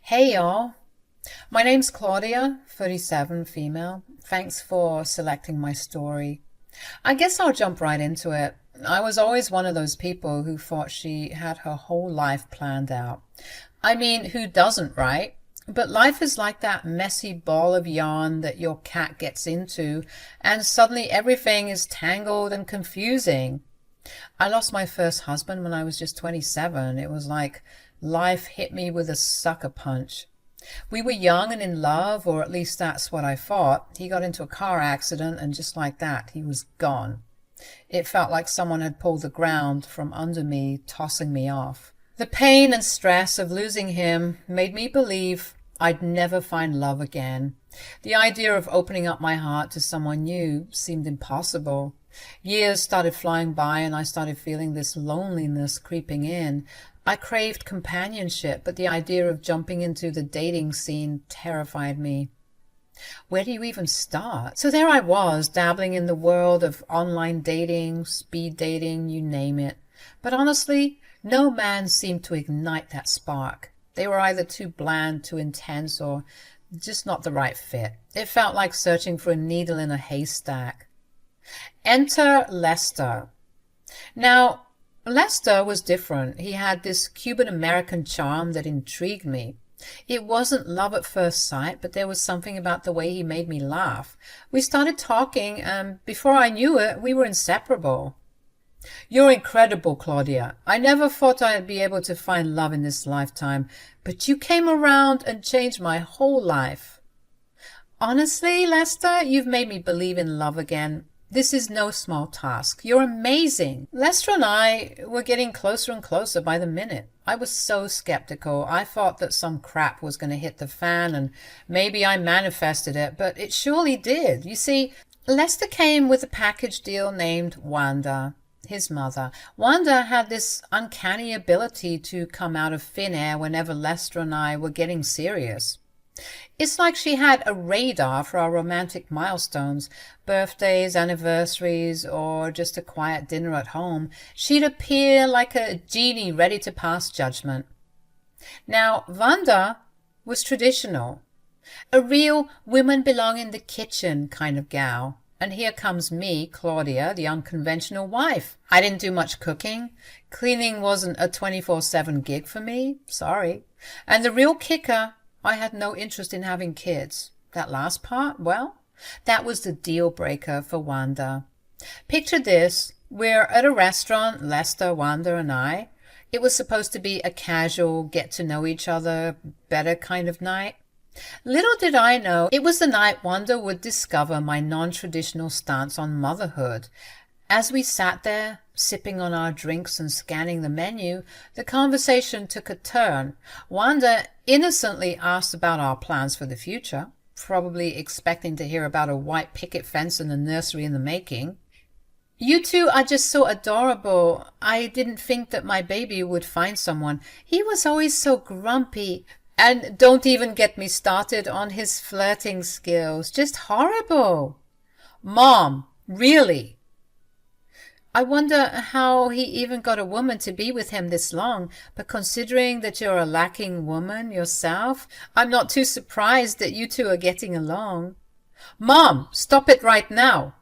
Hey y'all, my name's Claudia, 37, female. Thanks for selecting my story. I guess I'll jump right into it. I was always one of those people who thought she had her whole life planned out. I mean, who doesn't, right? But life is like that messy ball of yarn that your cat gets into, and suddenly everything is tangled and confusing. I lost my first husband when I was just 27. It was like life hit me with a sucker punch. We were young and in love, or at least that's what I thought. He got into a car accident, and just like that, he was gone. It felt like someone had pulled the ground from under me, tossing me off. The pain and stress of losing him made me believe I'd never find love again. The idea of opening up my heart to someone new seemed impossible. Years started flying by, and I started feeling this loneliness creeping in. I craved companionship, but the idea of jumping into the dating scene terrified me. Where do you even start? So there I was, dabbling in the world of online dating, speed dating, you name it. But honestly, no man seemed to ignite that spark. They were either too bland, too intense, or just not the right fit. It felt like searching for a needle in a haystack. Enter Lester. Now, Lester was different. He had this Cuban-American charm that intrigued me. It wasn't love at first sight, but there was something about the way he made me laugh. We started talking, and before I knew it, we were inseparable. You're incredible, Claudia. I never thought I'd be able to find love in this lifetime, but you came around and changed my whole life. Honestly, Lester, you've made me believe in love again. This is no small task. You're amazing. Lester and I were getting closer and closer by the minute. I was so skeptical. I thought that some crap was going to hit the fan, and maybe I manifested it, but it surely did. You see, Lester came with a package deal named Wanda, his mother. Wanda had this uncanny ability to come out of thin air whenever Lester and I were getting serious. It's like she had a radar for our romantic milestones, birthdays, anniversaries, or just a quiet dinner at home. She'd appear like a genie ready to pass judgment. Now, Wanda was traditional, a real women belong in the kitchen kind of gal. And here comes me, Claudia, the unconventional wife. I didn't do much cooking. Cleaning wasn't a 24/7 gig for me. Sorry. And the real kicker, I had no interest in having kids. That last part, well, that was the deal breaker for Wanda. Picture this. We're at a restaurant, Lester, Wanda, and I. It was supposed to be a casual, get-to-know-each-other, better kind of night. Little did I know, it was the night Wanda would discover my non-traditional stance on motherhood. As we sat there, sipping on our drinks and scanning the menu, the conversation took a turn. Wanda innocently asked about our plans for the future, probably expecting to hear about a white picket fence and a nursery in the making. You two are just so adorable. I didn't think that my baby would find someone. He was always so grumpy. And don't even get me started on his flirting skills. Just horrible. Mom, really? I wonder how he even got a woman to be with him this long, but considering that you're a lacking woman yourself, I'm not too surprised that you two are getting along. Mom, stop it right now.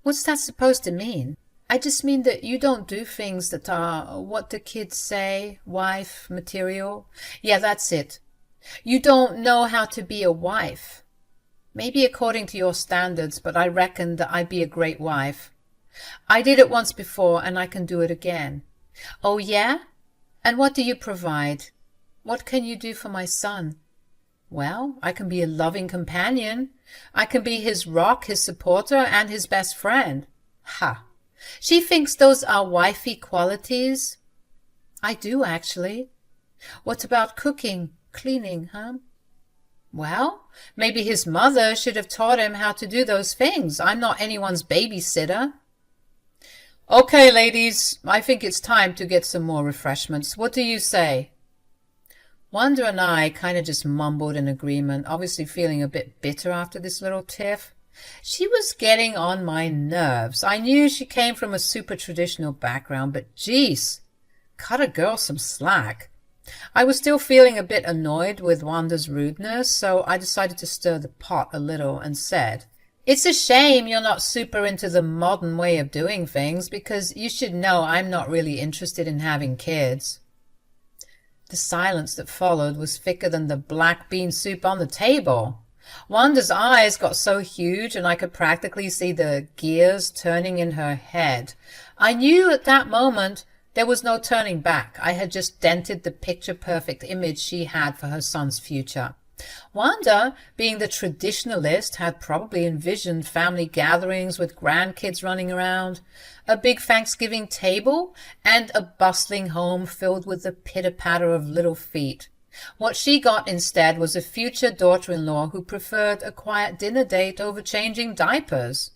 What's that supposed to mean? I just mean that you don't do things that are, what the kids say, wife material. Yeah, that's it. You don't know how to be a wife. Maybe according to your standards, but I reckon that I'd be a great wife. I did it once before, and I can do it again. Oh, yeah? And what do you provide? What can you do for my son? Well, I can be a loving companion. I can be his rock, his supporter, and his best friend. Ha! She thinks those are wifey qualities. I do, actually. What about cooking, cleaning, huh? Well, maybe his mother should have taught him how to do those things. I'm not anyone's babysitter. Okay, ladies, I think it's time to get some more refreshments. What do you say? Wanda and I kind of just mumbled in agreement, obviously feeling a bit bitter after this little tiff. She was getting on my nerves. I knew she came from a super traditional background, but geez, cut a girl some slack. I was still feeling a bit annoyed with Wanda's rudeness, so I decided to stir the pot a little and said, "It's a shame you're not super into the modern way of doing things, because you should know I'm not really interested in having kids." The silence that followed was thicker than the black bean soup on the table. Wanda's eyes got so huge and I could practically see the gears turning in her head. I knew at that moment there was no turning back. I had just dented the picture-perfect image she had for her son's future. Wanda, being the traditionalist, had probably envisioned family gatherings with grandkids running around, a big Thanksgiving table, and a bustling home filled with the pitter-patter of little feet. What she got instead was a future daughter-in-law who preferred a quiet dinner date over changing diapers.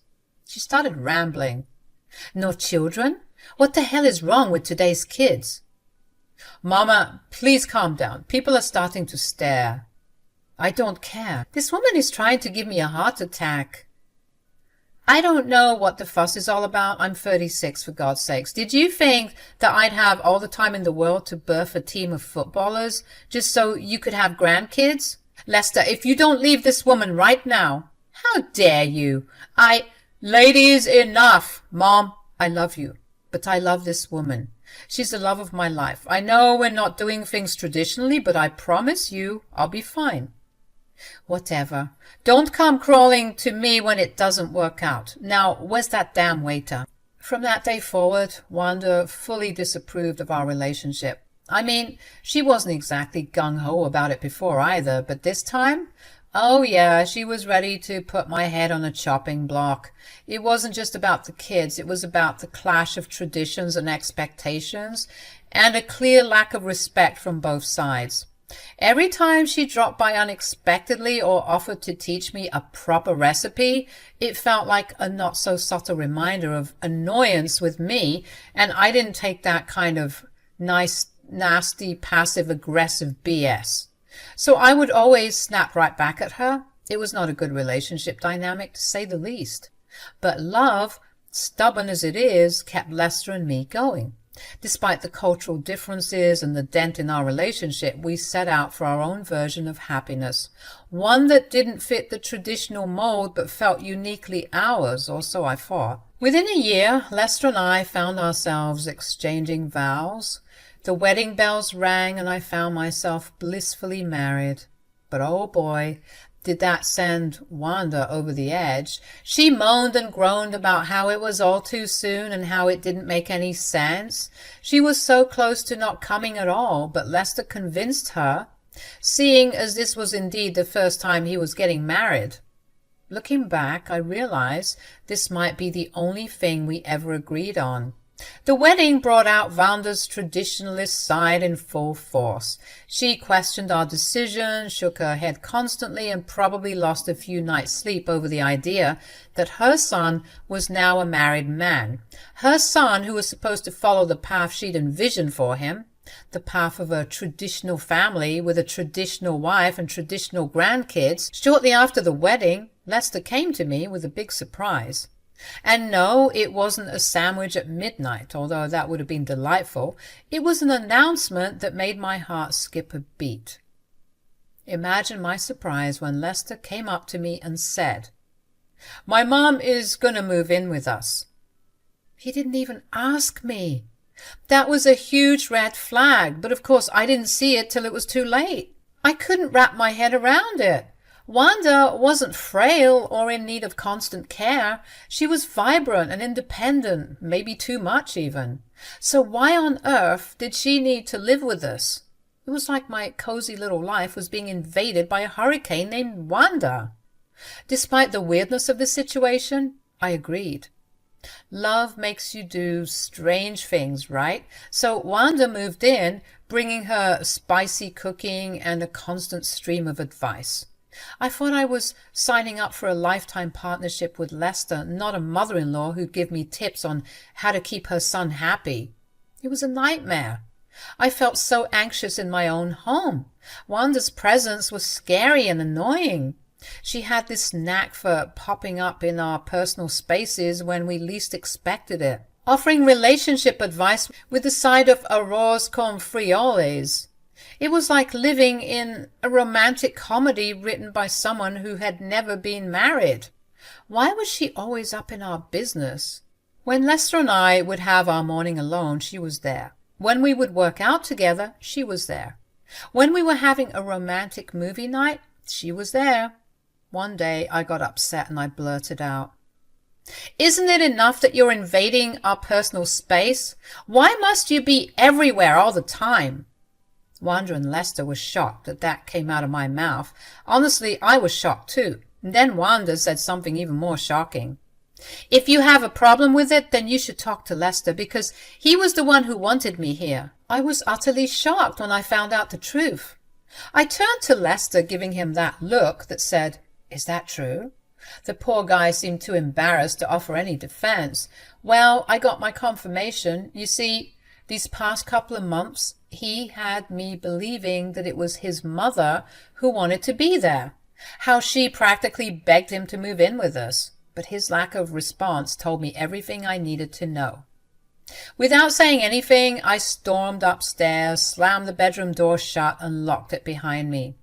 She started rambling. "No children? What the hell is wrong with today's kids?" "Mama, please calm down. People are starting to stare." "I don't care. This woman is trying to give me a heart attack." "I don't know what the fuss is all about. I'm 36, for God's sakes. Did you think that I'd have all the time in the world to birth a team of footballers just so you could have grandkids? Lester, if you don't leave this woman right now..." "How dare you? Ladies, enough. Mom, I love you, but I love this woman. She's the love of my life. I know we're not doing things traditionally, but I promise you I'll be fine." "Whatever. Don't come crawling to me when it doesn't work out. Now, where's that damn waiter?" From that day forward, Wanda fully disapproved of our relationship. I mean, she wasn't exactly gung-ho about it before either, but this time, oh yeah, she was ready to put my head on a chopping block. It wasn't just about the kids, it was about the clash of traditions and expectations, and a clear lack of respect from both sides. Every time she dropped by unexpectedly or offered to teach me a proper recipe, it felt like a not-so-subtle reminder of annoyance with me, and I didn't take that kind of nice, nasty, passive-aggressive BS. So I would always snap right back at her. It was not a good relationship dynamic, to say the least. But love, stubborn as it is, kept Lester and me going. Despite the cultural differences and the dent in our relationship, we set out for our own version of happiness, one that didn't fit the traditional mold but felt uniquely ours, or so I thought. Within a year, Lester and I found ourselves exchanging vows. The wedding bells rang and I found myself blissfully married. But oh boy, did that send Wanda over the edge. She moaned and groaned about how it was all too soon and how it didn't make any sense. She was so close to not coming at all, but Lester convinced her, seeing as this was indeed the first time he was getting married. Looking back, I realize this might be the only thing we ever agreed on. The wedding brought out Wanda's traditionalist side in full force. She questioned our decision, shook her head constantly, and probably lost a few nights' sleep over the idea that her son was now a married man. Her son, who was supposed to follow the path she'd envisioned for him, the path of a traditional family with a traditional wife and traditional grandkids. Shortly after the wedding, Lester came to me with a big surprise. And no, it wasn't a sandwich at midnight, although that would have been delightful. It was an announcement that made my heart skip a beat. Imagine my surprise when Lester came up to me and said, "My mom is going to move in with us." He didn't even ask me. That was a huge red flag, but of course I didn't see it till it was too late. I couldn't wrap my head around it. Wanda wasn't frail or in need of constant care. She was vibrant and independent, maybe too much even. So why on earth did she need to live with us? It was like my cozy little life was being invaded by a hurricane named Wanda. Despite the weirdness of the situation, I agreed. Love makes you do strange things, right? So Wanda moved in, bringing her spicy cooking and a constant stream of advice. I thought I was signing up for a lifetime partnership with Lester, not a mother-in-law who'd give me tips on how to keep her son happy. It was a nightmare. I felt so anxious in my own home. Wanda's presence was scary and annoying. She had this knack for popping up in our personal spaces when we least expected it, offering relationship advice with a side of arroz con frijoles. It was like living in a romantic comedy written by someone who had never been married. Why was she always up in our business? When Lester and I would have our morning alone, she was there. When we would work out together, she was there. When we were having a romantic movie night, she was there. One day I got upset and I blurted out, "Isn't it enough that you're invading our personal space? Why must you be everywhere all the time?" Wanda and Lester were shocked that came out of my mouth. Honestly, I was shocked too. And then Wanda said something even more shocking. "If you have a problem with it, then you should talk to Lester, because he was the one who wanted me here." I was utterly shocked when I found out the truth. I turned to Lester, giving him that look that said, "Is that true?" The poor guy seemed too embarrassed to offer any defense. Well, I got my confirmation. You see, these past couple of months, he had me believing that it was his mother who wanted to be there, how she practically begged him to move in with us. But his lack of response told me everything I needed to know. Without saying anything, I stormed upstairs, slammed the bedroom door shut, and locked it behind me.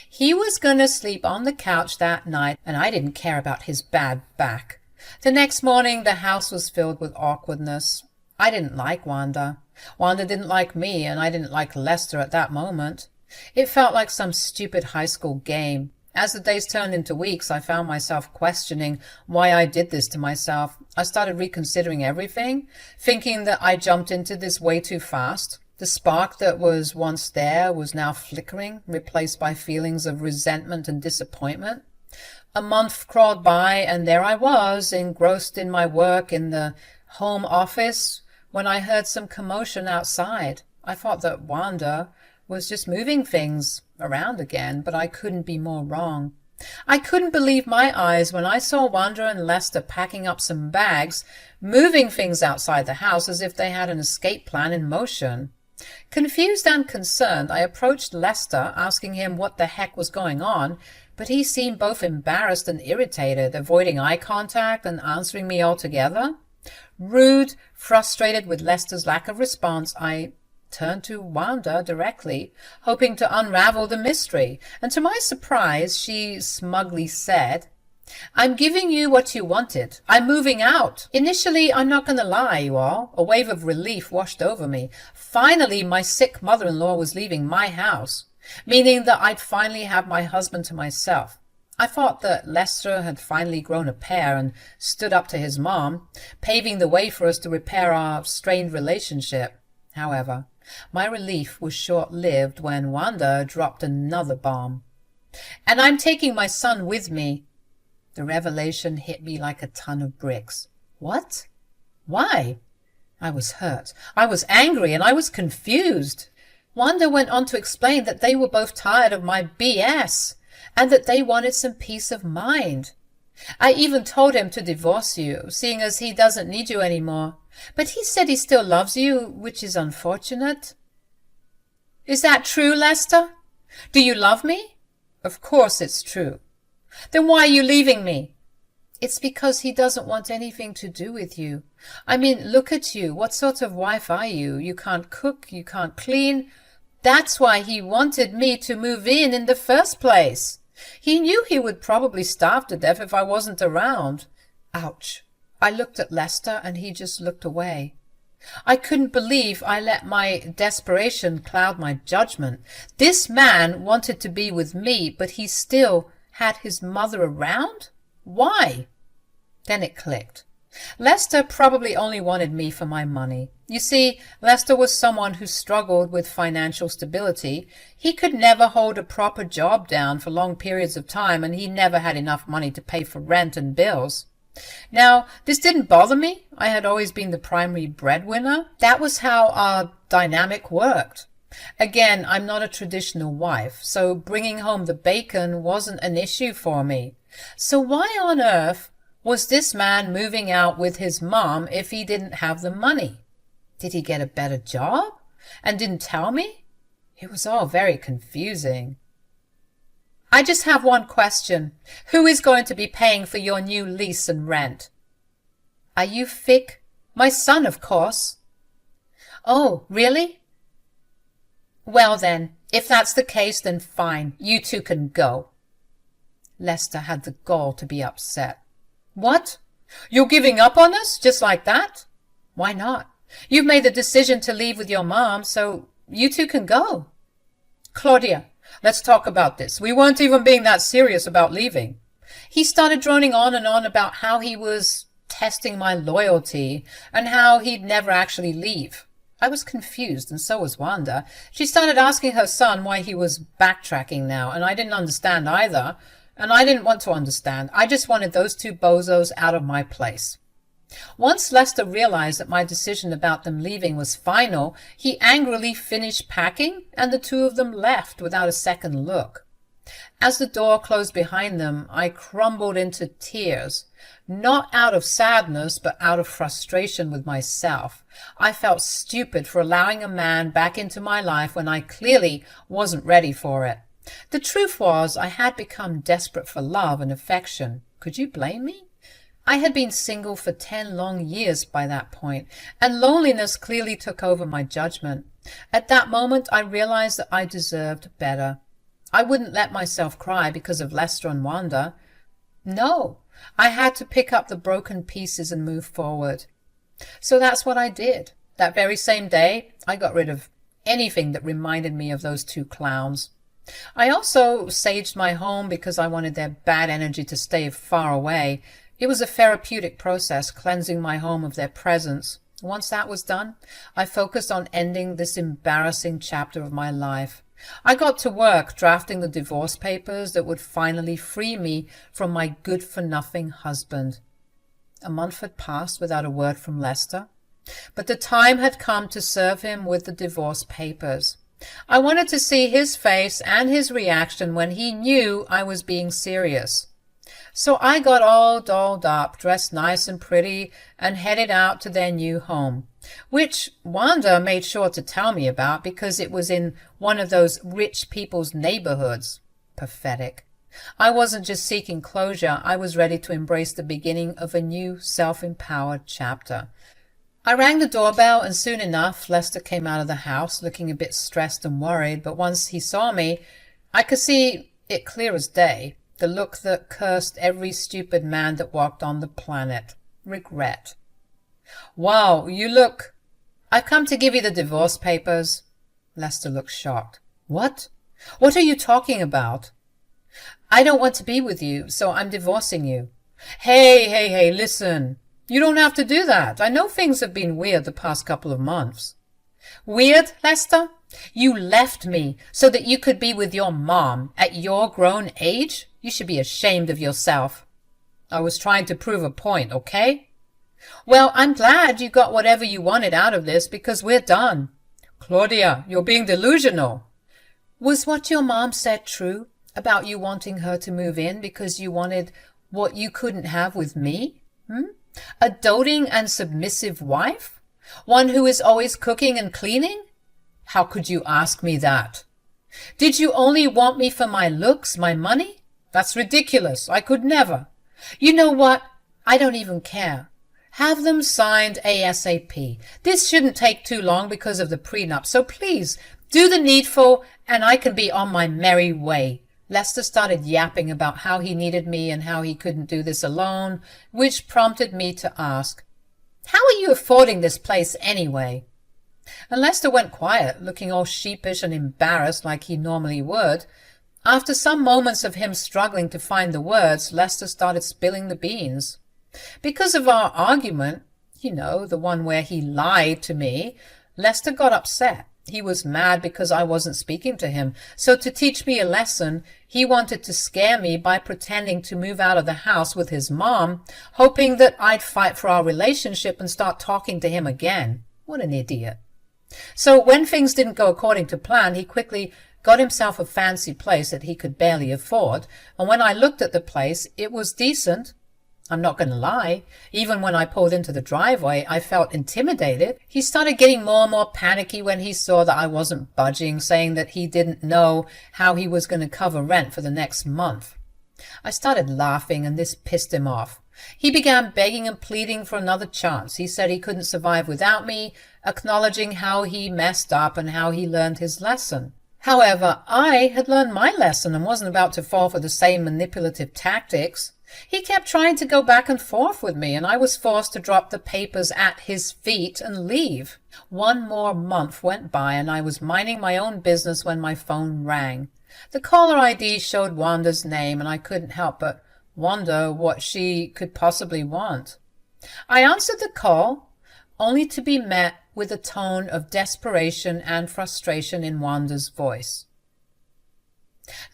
He was going to sleep on the couch that night, and I didn't care about his bad back. The next morning, the house was filled with awkwardness. I didn't like Wanda. Wanda didn't like me, and I didn't like Lester at that moment. It felt like some stupid high school game. As the days turned into weeks, I found myself questioning why I did this to myself. I started reconsidering everything, thinking that I jumped into this way too fast. The spark that was once there was now flickering, replaced by feelings of resentment and disappointment. A month crawled by, and there I was, engrossed in my work in the home office, when I heard some commotion outside. I thought that Wanda was just moving things around again, but I couldn't be more wrong. I couldn't believe my eyes when I saw Wanda and Lester packing up some bags, moving things outside the house as if they had an escape plan in motion. Confused and concerned, I approached Lester, asking him what the heck was going on, but he seemed both embarrassed and irritated, avoiding eye contact and answering me altogether. Rude, frustrated with Lester's lack of response, I turned to Wanda directly, hoping to unravel the mystery, and to my surprise she smugly said, "I'm giving you what you wanted. I'm moving out." Initially, I'm not going to lie, you all, a wave of relief washed over me. Finally, my sick mother-in-law was leaving my house, meaning that I'd finally have my husband to myself. I thought that Lester had finally grown a pair and stood up to his mom, paving the way for us to repair our strained relationship. However, my relief was short-lived when Wanda dropped another bomb. "And I'm taking my son with me." The revelation hit me like a ton of bricks. What? Why? I was hurt. I was angry, and I was confused. Wanda went on to explain that they were both tired of my BS, and that they wanted some peace of mind. "I even told him to divorce you, seeing as he doesn't need you anymore. But he said he still loves you, which is unfortunate." "Is that true, Lester? Do you love me?" "Of course it's true." "Then why are you leaving me?" "It's because he doesn't want anything to do with you. I mean, look at you. What sort of wife are you? You can't cook, you can't clean. That's why he wanted me to move in the first place. He knew he would probably starve to death if I wasn't around." Ouch. I looked at Lester, and he just looked away. I couldn't believe I let my desperation cloud my judgment. This man wanted to be with me, but he still had his mother around? Why? Then it clicked. Lester probably only wanted me for my money. You see, Lester was someone who struggled with financial stability. He could never hold a proper job down for long periods of time, and he never had enough money to pay for rent and bills. Now, this didn't bother me. I had always been the primary breadwinner. That was how our dynamic worked. Again, I'm not a traditional wife, so bringing home the bacon wasn't an issue for me. So why on earth was this man moving out with his mom if he didn't have the money? Did he get a better job and didn't tell me? It was all very confusing. "I just have one question. Who is going to be paying for your new lease and rent?" "Are you thick?" "My son, of course." "Oh, really?" "Well then, If that's the case, then fine. You two can go. Lester had the gall to be upset. What? You're giving up on us just like that? Why not? You've made the decision to leave with your mom, so you two can go. Claudia, let's talk about this. We weren't even being that serious about leaving. He started droning on and on about how he was testing my loyalty and how he'd never actually leave. I was confused, and so was Wanda. She started asking her son why he was backtracking now, and I didn't understand either, and I didn't want to understand. I just wanted those two bozos out of my place. Once Lester realized that my decision about them leaving was final, he angrily finished packing, and the two of them left without a second look. As the door closed behind them, I crumbled into tears, not out of sadness, but out of frustration with myself. I felt stupid for allowing a man back into my life when I clearly wasn't ready for it. The truth was, I had become desperate for love and affection. Could you blame me? I had been single for 10 long years by that point, and loneliness clearly took over my judgment. At that moment, I realized that I deserved better. I wouldn't let myself cry because of Lester and Wanda. No, I had to pick up the broken pieces and move forward. So that's what I did. That very same day, I got rid of anything that reminded me of those two clowns. I also saged my home because I wanted their bad energy to stay far away. It was a therapeutic process, cleansing my home of their presence. Once that was done, I focused on ending this embarrassing chapter of my life. I got to work drafting the divorce papers that would finally free me from my good-for-nothing husband. A month had passed without a word from Lester, but the time had come to serve him with the divorce papers. I wanted to see his face and his reaction when he knew I was being serious. So I got all dolled up, dressed nice and pretty, and headed out to their new home, which Wanda made sure to tell me about because it was in one of those rich people's neighborhoods. Pathetic. I wasn't just seeking closure, I was ready to embrace the beginning of a new self-empowered chapter. I rang the doorbell, and soon enough Lester came out of the house looking a bit stressed and worried, but once he saw me, I could see it clear as day. The look that cursed every stupid man that walked on the planet. Regret. Wow, you look... I've come to give you the divorce papers. Lester looked shocked. What? What are you talking about? I don't want to be with you, so I'm divorcing you. Hey, listen. You don't have to do that. I know things have been weird the past couple of months. Weird, Lester? You left me so that you could be with your mom at your grown age? You should be ashamed of yourself. I was trying to prove a point, okay? Well, I'm glad you got whatever you wanted out of this because we're done. Claudia, you're being delusional. Was what your mom said true about you wanting her to move in because you wanted what you couldn't have with me? A doting and submissive wife? One who is always cooking and cleaning? How could you ask me that? Did you only want me for my looks, my money? That's ridiculous. I could never. You know what? I don't even care. Have them signed ASAP. This shouldn't take too long because of the prenup, so please do the needful and I can be on my merry way. Lester started yapping about how he needed me and how he couldn't do this alone, which prompted me to ask, how are you affording this place anyway? And Lester went quiet, looking all sheepish and embarrassed like he normally would. After some moments of him struggling to find the words, Lester started spilling the beans. Because of our argument, you know, the one where he lied to me, Lester got upset. He was mad because I wasn't speaking to him. So to teach me a lesson, he wanted to scare me by pretending to move out of the house with his mom, hoping that I'd fight for our relationship and start talking to him again. What an idiot. So when things didn't go according to plan, he quickly got himself a fancy place that he could barely afford, and when I looked at the place, it was decent. I'm not going to lie. Even when I pulled into the driveway, I felt intimidated. He started getting more and more panicky when he saw that I wasn't budging, saying that he didn't know how he was going to cover rent for the next month. I started laughing, and this pissed him off. He began begging and pleading for another chance. He said he couldn't survive without me, acknowledging how he messed up and how he learned his lesson. However, I had learned my lesson and wasn't about to fall for the same manipulative tactics. He kept trying to go back and forth with me, and I was forced to drop the papers at his feet and leave. One more month went by, and I was minding my own business when my phone rang. The caller ID showed Wanda's name, and I couldn't help but wonder what she could possibly want. I answered the call, only to be met with a tone of desperation and frustration in Wanda's voice.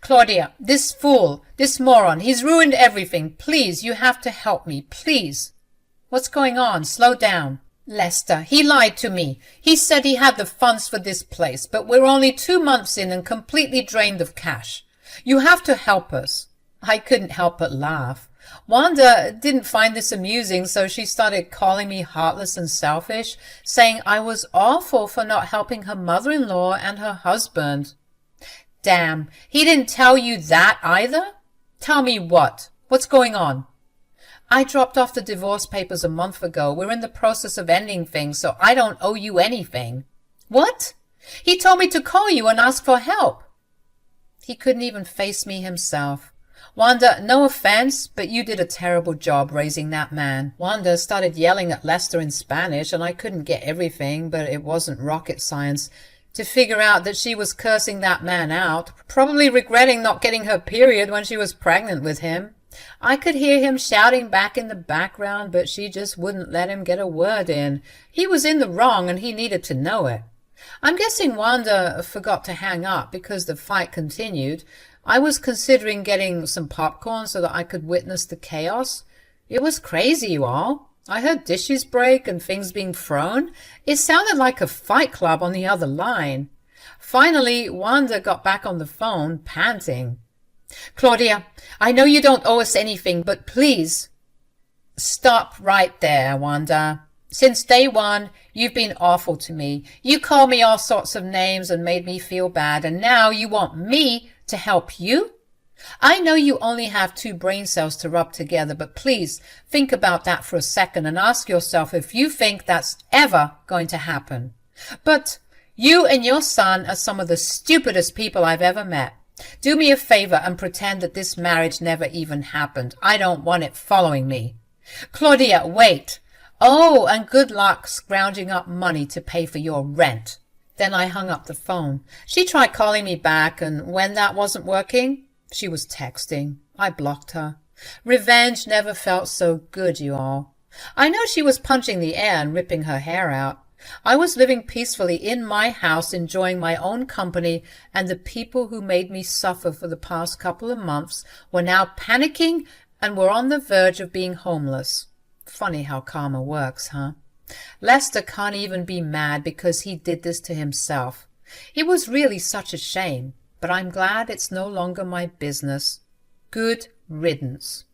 Claudia, this fool, this moron, he's ruined everything. Please, you have to help me, please. What's going on? Slow down. Lester, he lied to me. He said he had the funds for this place, but we're only 2 months in and completely drained of cash. You have to help us. I couldn't help but laugh. Wanda didn't find this amusing, so she started calling me heartless and selfish, saying I was awful for not helping her mother-in-law and her husband. Damn, he didn't tell you that either? Tell me what? What's going on? I dropped off the divorce papers a month ago. We're in the process of ending things, so I don't owe you anything. What? He told me to call you and ask for help. He couldn't even face me himself. Wanda, no offense, but you did a terrible job raising that man. Wanda started yelling at Lester in Spanish, and I couldn't get everything, but it wasn't rocket science to figure out that she was cursing that man out, probably regretting not getting her period when she was pregnant with him. I could hear him shouting back in the background, but she just wouldn't let him get a word in. He was in the wrong, and he needed to know it. I'm guessing Wanda forgot to hang up because the fight continued. I was considering getting some popcorn so that I could witness the chaos. It was crazy, you all. I heard dishes break and things being thrown. It sounded like a fight club on the other line. Finally, Wanda got back on the phone, panting. Claudia, I know you don't owe us anything, but please. Stop right there, Wanda. Since day one, you've been awful to me. You called me all sorts of names and made me feel bad, and now you want me to help you? I know you only have 2 brain cells to rub together, but please think about that for a second and ask yourself if you think that's ever going to happen. But you and your son are some of the stupidest people I've ever met. Do me a favor and pretend that this marriage never even happened. I don't want it following me. Claudia, wait. Oh, and good luck scrounging up money to pay for your rent. Then I hung up the phone. She tried calling me back, and when that wasn't working, she was texting. I blocked her. Revenge never felt so good, you all. I know she was punching the air and ripping her hair out. I was living peacefully in my house, enjoying my own company, and the people who made me suffer for the past couple of months were now panicking and were on the verge of being homeless. Funny how karma works, huh? Lester can't even be mad because he did this to himself. It was really such a shame, but I'm glad it's no longer my business. Good riddance.